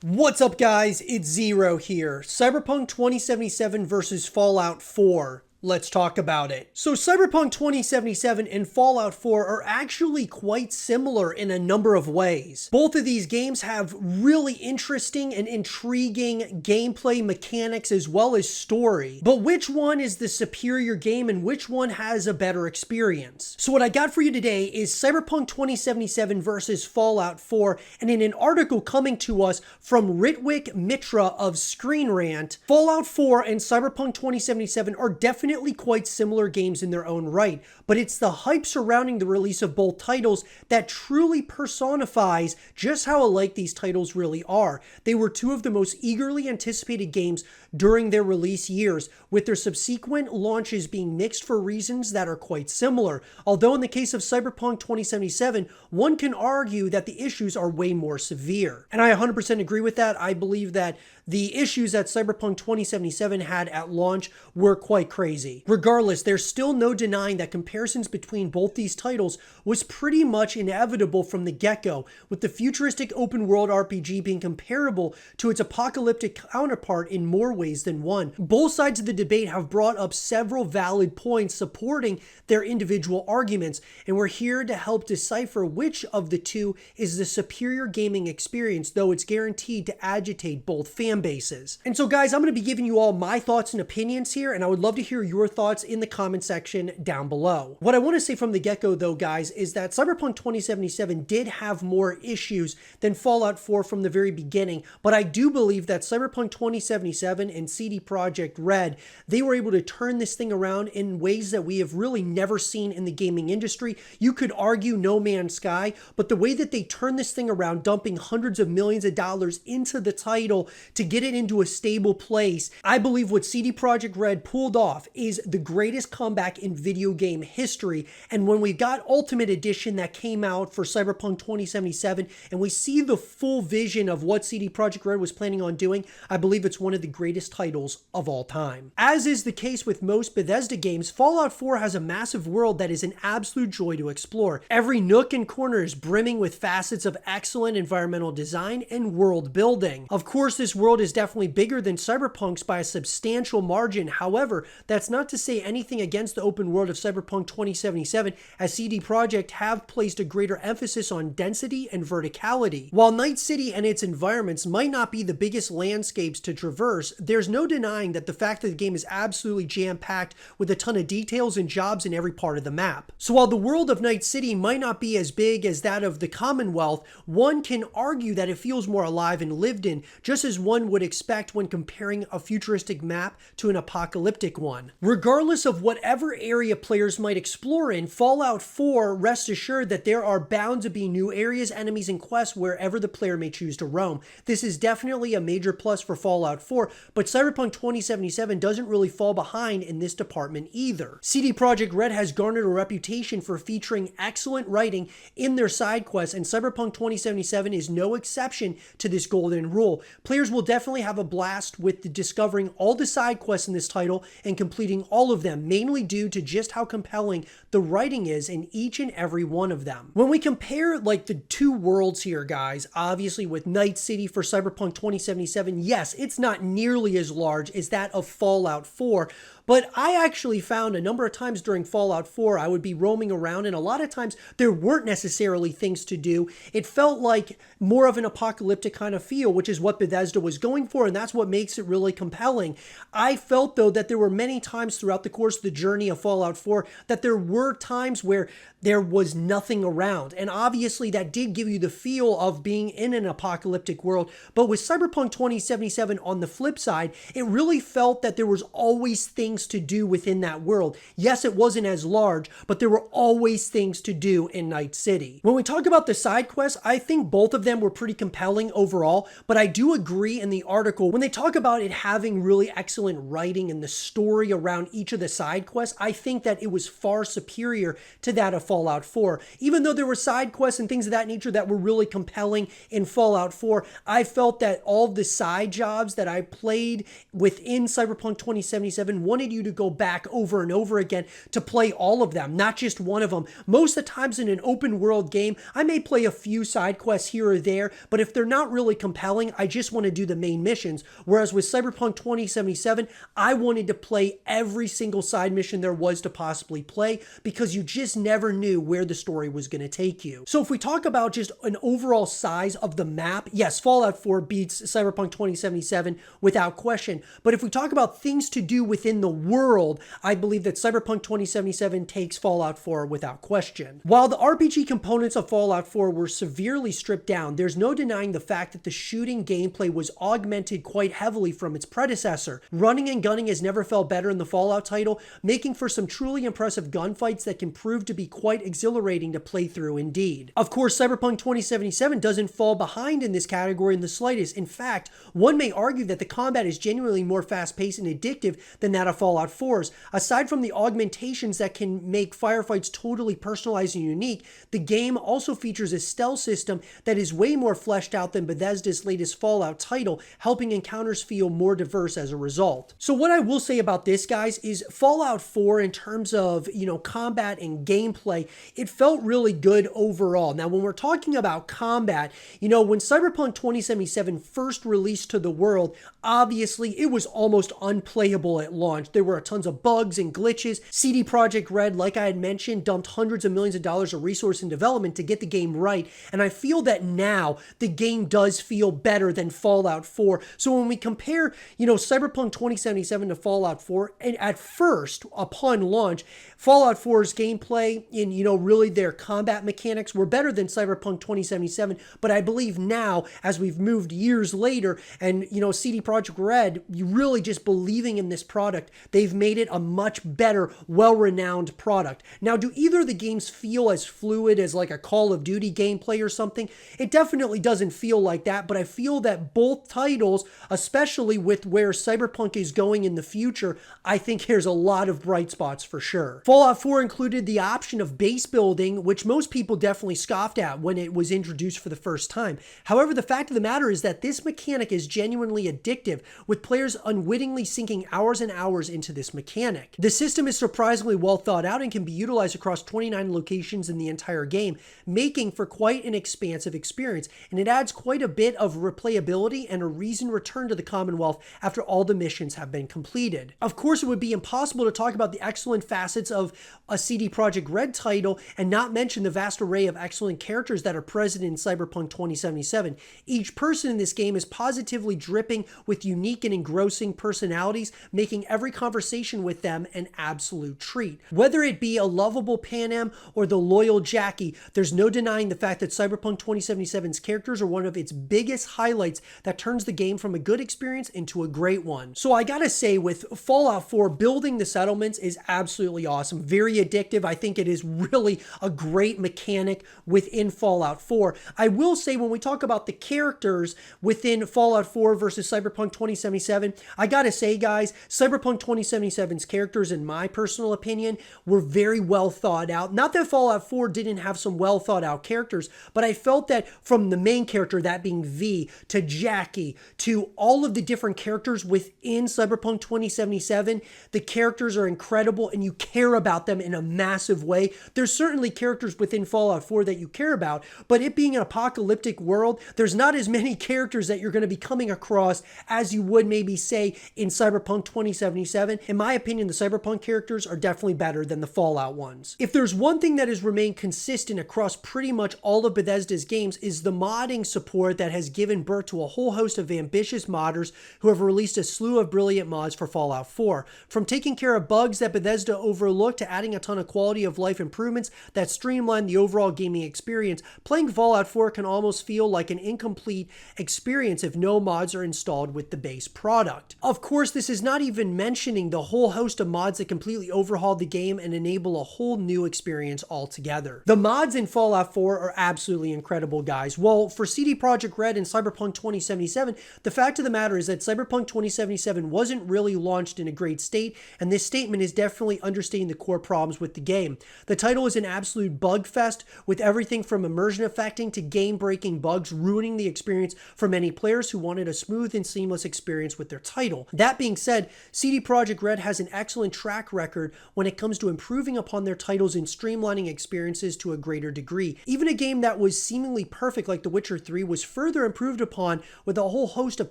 What's up, guys? It's Zero here. Cyberpunk 2077 versus Fallout 4. Let's talk about it. So Cyberpunk 2077 and Fallout 4 are actually quite similar in a number of ways. Both of these games have really interesting and intriguing gameplay mechanics as well as story. But which one is the superior game and which one has a better experience? So what I got for you today is Cyberpunk 2077 versus Fallout 4, and in an article coming to us from Ritwik Mitra of Screen Rant, Fallout 4 and Cyberpunk 2077 are definitely quite similar games in their own right, but it's the hype surrounding the release of both titles that truly personifies just how alike these titles really are. They were two of the most eagerly anticipated games during their release years, with their subsequent launches being mixed for reasons that are quite similar. Although in the case of Cyberpunk 2077, one can argue that the issues are way more severe. And I 100% agree with that. I believe that the issues that Cyberpunk 2077 had at launch were quite crazy. Regardless, there's still no denying that comparisons between both these titles was pretty much inevitable from the get-go, with the futuristic open-world RPG being comparable to its apocalyptic counterpart in more ways than one. Both sides of the debate have brought up several valid points supporting their individual arguments, and we're here to help decipher which of the two is the superior gaming experience, though it's guaranteed to agitate both fan bases. And so guys, I'm going to be giving you all my thoughts and opinions here, and I would love to hear your thoughts in the comment section down below. What I want to say from the get-go though, guys, is that Cyberpunk 2077 did have more issues than Fallout 4 from the very beginning, but I do believe that Cyberpunk 2077 and cdprojektred, they were able to turn this thing around in ways that we have really never seen in the gaming industry. You could argue No Man's Sky, but the way that they turned this thing around, dumping hundreds of millions of dollars into the title to get it into a stable place, I believe what CD Projekt Red pulled off is the greatest comeback in video game history. And when we got Ultimate Edition that came out for Cyberpunk 2077, and we see the full vision of what CD Projekt Red was planning on doing, I believe it's one of the greatest titles of all time. As is the case with most Bethesda games, Fallout 4 has a massive world that is an absolute joy to explore. Every nook and corner is brimming with facets of excellent environmental design and world building. Of course, this world is definitely bigger than Cyberpunk's by a substantial margin. However, that's not to say anything against the open world of Cyberpunk 2077, as CD Projekt have placed a greater emphasis on density and verticality. While Night City and its environments might not be the biggest landscapes to traverse, there's no denying that the fact that the game is absolutely jam-packed with a ton of details and jobs in every part of the map. So while the world of Night City might not be as big as that of the Commonwealth, one can argue that it feels more alive and lived in, just as one would expect when comparing a futuristic map to an apocalyptic one. Regardless of whatever area players might explore in Fallout 4, rest assured that there are bound to be new areas, enemies, and quests wherever the player may choose to roam. This is definitely a major plus for Fallout 4, but Cyberpunk 2077 doesn't really fall behind in this department either. CD Projekt Red has garnered a reputation for featuring excellent writing in their side quests, and Cyberpunk 2077 is no exception to this golden rule. Players will definitely have a blast with discovering all the side quests in this title and completing all of them, mainly due to just how compelling the writing is in each and every one of them. When we compare like the two worlds here, guys, obviously with Night City for Cyberpunk 2077, yes, it's not nearly as large as that of Fallout 4, but I actually found a number of times during Fallout 4, I would be roaming around and a lot of times there weren't necessarily things to do. It felt like more of an apocalyptic kind of feel, which is what Bethesda was going for, and that's what makes it really compelling. I felt though that there were many times throughout the course of the journey of Fallout 4 that there were times where there was nothing around. And obviously that did give you the feel of being in an apocalyptic world. But with Cyberpunk 2077 on the flip side, it really felt that there was always things to do within that world. Yes, it wasn't as large, but there were always things to do in Night City. When we talk about the side quests, I think both of them were pretty compelling overall, but I do agree in the article when they talk about it having really excellent writing and the story around each of the side quests, I think that it was far superior to that of Fallout 4. Even though there were side quests and things of that nature that were really compelling in Fallout 4, I felt that all of the side jobs that I played within Cyberpunk 2077 wanted wanted you to go back over and over again to play all of them, not just one of them. Most of the times in an open world game, I may play a few side quests here or there, but if they're not really compelling, I just want to do the main missions. Whereas with Cyberpunk 2077, I wanted to play every single side mission there was to possibly play, because you just never knew where the story was going to take you. So if we talk about just an overall size of the map, yes, Fallout 4 beats Cyberpunk 2077 without question. But if we talk about things to do within the world, I believe that Cyberpunk 2077 takes Fallout 4 without question. While the RPG components of Fallout 4 were severely stripped down, there's no denying the fact that the shooting gameplay was augmented quite heavily from its predecessor. Running and gunning has never felt better in the Fallout title, making for some truly impressive gunfights that can prove to be quite exhilarating to play through indeed. Of course, Cyberpunk 2077 doesn't fall behind in this category in the slightest. In fact, one may argue that the combat is genuinely more fast-paced and addictive than that of Fallout 4's. Aside from the augmentations that can make firefights totally personalized and unique, the game also features a stealth system that is way more fleshed out than Bethesda's latest Fallout title, helping encounters feel more diverse as a result. So what I will say about this, guys, is Fallout 4, in terms of, combat and gameplay, it felt really good overall. Now, when we're talking about combat, when Cyberpunk 2077 first released to the world, obviously it was almost unplayable at launch. There were tons of bugs and glitches. CD Projekt Red, like I had mentioned, dumped hundreds of millions of dollars of resource and development to get the game right, and I feel that now the game does feel better than Fallout 4. So when we compare, Cyberpunk 2077 to Fallout 4, and at first, upon launch, Fallout 4's gameplay and, really their combat mechanics were better than Cyberpunk 2077, but I believe now, as we've moved years later, and, CD Projekt Red, you really just believing in this product, they've made it a much better, well-renowned product. Now, do either of the games feel as fluid as like a Call of Duty gameplay or something? It definitely doesn't feel like that, but I feel that both titles, especially with where Cyberpunk is going in the future, I think there's a lot of bright spots for sure. Fallout 4 included the option of base building, which most people definitely scoffed at when it was introduced for the first time. However, the fact of the matter is that this mechanic is genuinely addictive, with players unwittingly sinking hours and hours into this mechanic. The system is surprisingly well thought out and can be utilized across 29 locations in the entire game, making for quite an expansive experience, and it adds quite a bit of replayability and a reason to return to the Commonwealth after all the missions have been completed. Of course, it would be impossible to talk about the excellent facets of a CD Projekt Red title and not mention the vast array of excellent characters that are present in Cyberpunk 2077. Each person in this game is positively dripping with unique and engrossing personalities, making every conversation with them an absolute treat. Whether it be a lovable Panem or the loyal Jackie, there's no denying the fact that Cyberpunk 2077's characters are one of its biggest highlights that turns the game from a good experience into a great one. So I gotta say, with Fallout 4, building the settlements is absolutely awesome. Very addictive. I think it is really a great mechanic within Fallout 4. I will say, when we talk about the characters within Fallout 4 versus Cyberpunk 2077, I gotta say, guys, Cyberpunk 2077's characters, in my personal opinion, were very well thought out. Not that Fallout 4 didn't have some well thought out characters, but I felt that from the main character, that being V, to Jackie, to all of the different characters within Cyberpunk 2077, the characters are incredible and you care about them in a massive way. There's certainly characters within Fallout 4 that you care about, but it being an apocalyptic world, there's not as many characters that you're going to be coming across as you would maybe say in Cyberpunk 2077. In my opinion, the Cyberpunk characters are definitely better than the Fallout ones. If there's one thing that has remained consistent across pretty much all of Bethesda's games, is the modding support that has given birth to a whole host of ambitious modders who have released a slew of brilliant mods for Fallout 4. From taking care of bugs that Bethesda overlooked to adding a ton of quality of life improvements that streamline the overall gaming experience, playing Fallout 4 can almost feel like an incomplete experience if no mods are installed with the base product. Of course, this is not even mentioning the whole host of mods that completely overhaul the game and enable a whole new experience altogether. The mods in Fallout 4 are absolutely incredible, guys. Well, for CD Projekt Red and Cyberpunk 2077, the fact of the matter is that Cyberpunk 2077 wasn't really launched in a great state, and this statement is definitely understating the core problems with the game. The title is an absolute bug fest, with everything from immersion affecting to game-breaking bugs ruining the experience for many players who wanted a smooth and seamless experience with their title. That being said, CD Projekt Red has an excellent track record when it comes to improving upon their titles and streamlining experiences to a greater degree. Even a game that was seemingly perfect like The Witcher 3 was further improved upon with a whole host of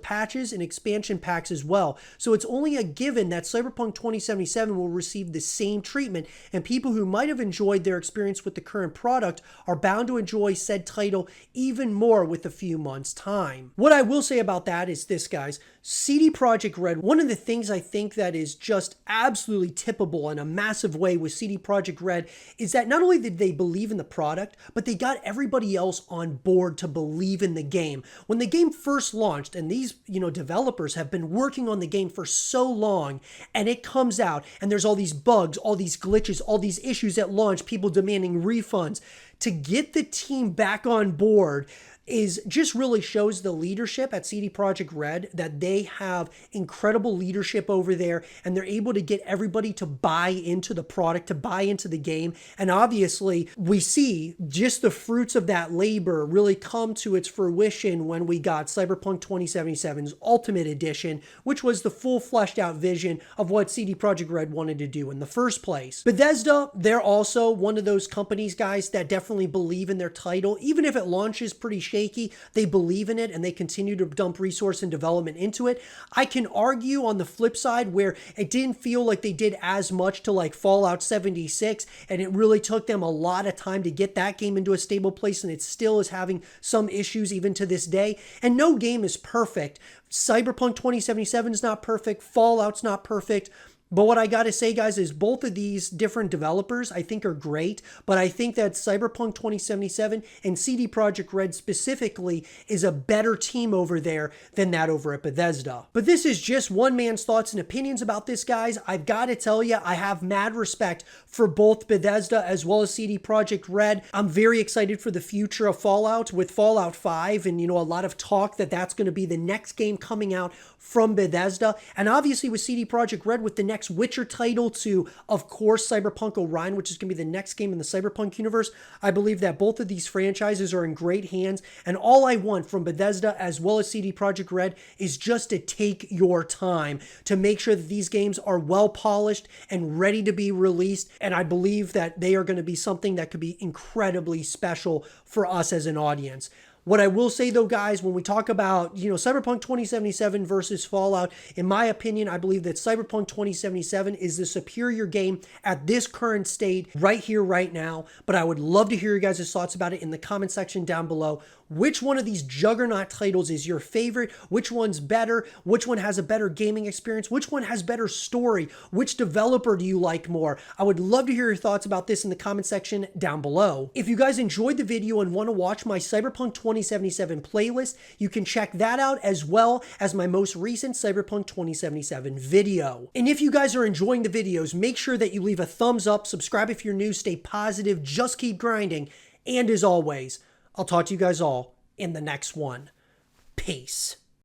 patches and expansion packs as well. So it's only a given that Cyberpunk 2077 will receive the same treatment, and people who might have enjoyed their experience with the current product are bound to enjoy said title even more with a few months' time. What I will say about that is this, guys. CD Projekt Red, one of the things I think that is just absolutely tippable in a massive way with CD Projekt Red is that not only did they believe in the product, but they got everybody else on board to believe in the game. When the game first launched, and these, developers have been working on the game for so long, and it comes out and there's all these bugs, all these glitches, all these issues at launch, people demanding refunds, to get the team back on board is just really shows the leadership at CD Projekt Red, that they have incredible leadership over there, and they're able to get everybody to buy into the product, to buy into the game. And obviously we see just the fruits of that labor really come to its fruition when we got Cyberpunk 2077's Ultimate Edition, which was the full fleshed out vision of what CD Projekt Red wanted to do in the first place. Bethesda, they're also one of those companies, guys, that definitely believe in their title. Even if it launches pretty shaky, they believe in it and they continue to dump resource and development into it. I can argue on the flip side where it didn't feel like they did as much to like Fallout 76, and it really took them a lot of time to get that game into a stable place, and it still is having some issues even to this day. And no game is perfect. Cyberpunk 2077 is not perfect. Fallout's not perfect. But what I got to say, guys, is both of these different developers I think are great, but I think that Cyberpunk 2077 and CD Projekt Red specifically is a better team over there than that over at Bethesda. But this is just one man's thoughts and opinions about this, guys. I've got to tell you, I have mad respect for both Bethesda as well as CD Projekt Red. I'm very excited for the future of Fallout with Fallout 5, and a lot of talk that that's going to be the next game coming out from Bethesda, and obviously with CD Projekt Red with the next Witcher title to, of course, Cyberpunk Orion, which is going to be the next game in the Cyberpunk universe. I believe that both of these franchises are in great hands, and all I want from Bethesda as well as CD Projekt Red is just to take your time to make sure that these games are well polished and ready to be released, and I believe that they are going to be something that could be incredibly special for us as an audience. What I will say though, guys, when we talk about, Cyberpunk 2077 versus Fallout, in my opinion, I believe that Cyberpunk 2077 is the superior game at this current state right here, right now. But I would love to hear your guys' thoughts about it in the comment section down below. Which one of these juggernaut titles is your favorite? Which one's better? Which one has a better gaming experience? Which one has better story? Which developer do you like more? I would love to hear your thoughts about this in the comment section down below. If you guys enjoyed the video and want to watch my Cyberpunk 2077 playlist, you can check that out as well as my most recent Cyberpunk 2077 video. And if you guys are enjoying the videos, make sure that you leave a thumbs up, subscribe if you're new, stay positive, just keep grinding, and as always, I'll talk to you guys all in the next one. Peace.